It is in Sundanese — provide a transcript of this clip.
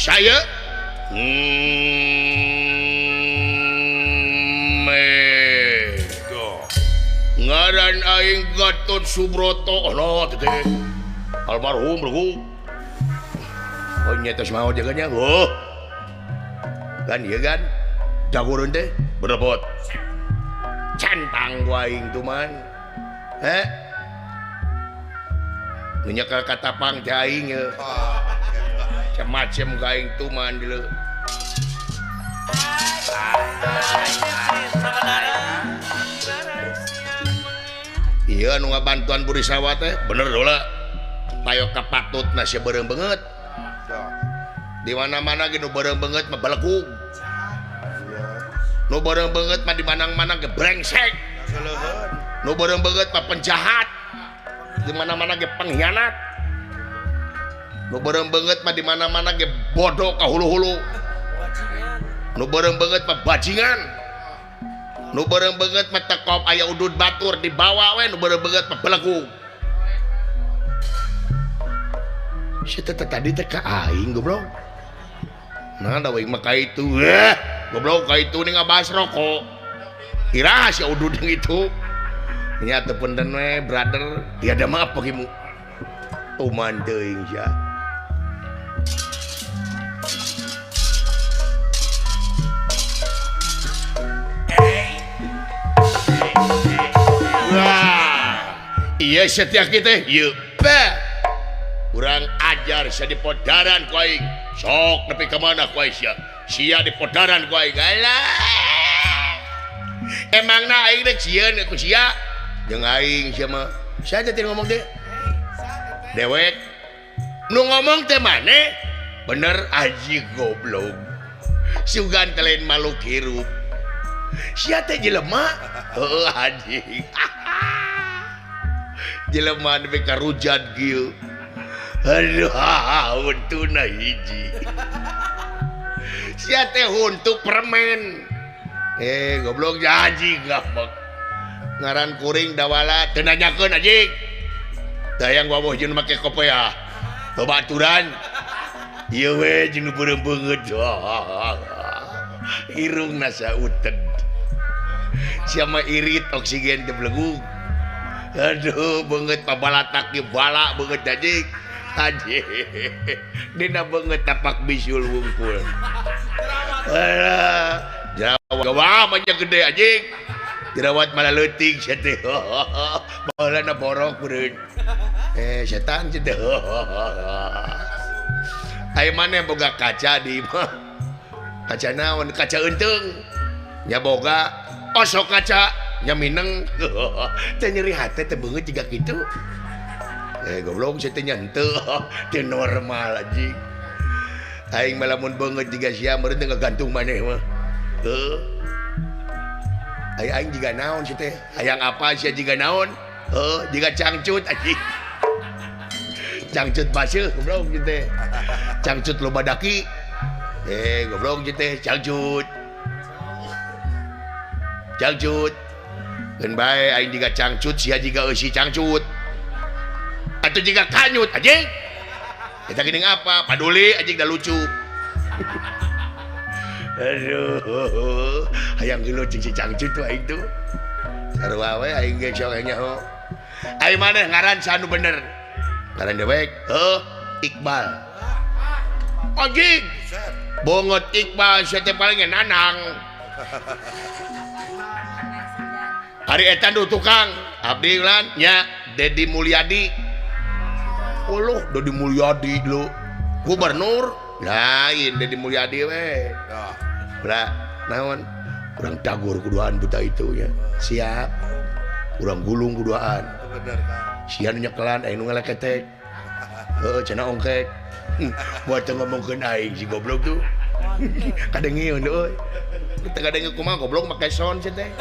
saya ngaran aing Gatot Subroto teh almarhum bro. Oh nyata semua jaganya kan iya kan jagoan teh berebot cantang aing tuh man menyekal kata pang aing ya macam-macam aing tuh man dulu. Iya nu ngabantuan Burisawa teh bener dola payo kapatut nasi bareng banget di mana-mana gitu bareng banget mah balekung nu bareng banget mah di mana-mana ge brengsek nu bareng banget mah penjahat di mana-mana ge pengkhianat nu bareng banget mah di mana-mana ge bodoh ka hulu-hulu nu bareng banget mah bajingan nu bareng banget mah tekop aya udud batur dibawa we nu bareng banget mah balekung. Saya tadi teh ka aing goblok. Nah da we mah ka itu goblok ka itu nih ngabahas rokok. Ira si udud itu. Nya teu punten we brother, tiada maaf bagimu. Tuman teuing sia. Wah. Iya setia kita, yeuh. Kurang ajar sia di podaran ku aing. Sok nepi ka mana ku aing sia di podaran ku aing. Emangna aing rek sieun ku sia jeung aing sia mah. Sia teh ngomong teh. Dewek nu ngomong teh maneh bener aji goblok. Sugan lain makhluk hirup. Sia teh jelema heueuh anjing. Jelema nepi ka rujat gieu. Aduh, untuna hiji. Sia teh untuk permen. Goblok janji gampang. Ngaran kuring dawala teu nanyakeun anjing. Dayang wawoh jeung make kopea. Loba aturan. Ieu we jeung nu beureum beungeut. Irungna sauted. Sia mah irit oksigen teh blegung. Aduh, beungeut pabalatak ge bala beungeut anjing. Aji dina banget tapak bisul wungkul Jawa banyak gede anjing jerawat malah leutik sia teh baheulana borok beureun setan cenah aya maneh boga kaca di imah kaca naon kaca euteung nya boga osok kaca nya mineng teh nyeri hate teh beungeut jiga kitu. Goblok saya teh henteu teu normal anjing. Aing mah lamun beungeut jiga sia meureun teh ngagantung maneh mah. Heuh. Aing jiga naon sia teh? Hayang apa sia jiga naon? Heuh, jiga cangcut anjing. Cangcut baseuh goblok sia teh. Cangcut loba daki. Goblok sia teh cangcut. Cangcut. Keun bae aing jiga cangcut sia jiga eusi cangcut. Atau jika kanyut anjing kita gini apa paduli anjing dah lucu. Aduh hayang geuleuh jeung si cangcut tuh aing tuh sarua we aing ge sok nyaho ai maneh ngaran sanu bener ngaran dewek Iqbal anjing bongot Iqbal sia teh paling nanang hari eta duh tukang abdi lan nya Dedi Mulyadi. Uluh Dedi Mulyadi lu gubernur lain Dedi Mulyadi we lah naon urang dagur kuduaan buta itu ya siap urang gulung kuduaan sia nu nyekelan aya nu ngaleketek heueuh cenah ongkek buat ngomongkeun aing si goblok tuh kadang ngieun euy teu kadang kumaha goblok make sound cenah teh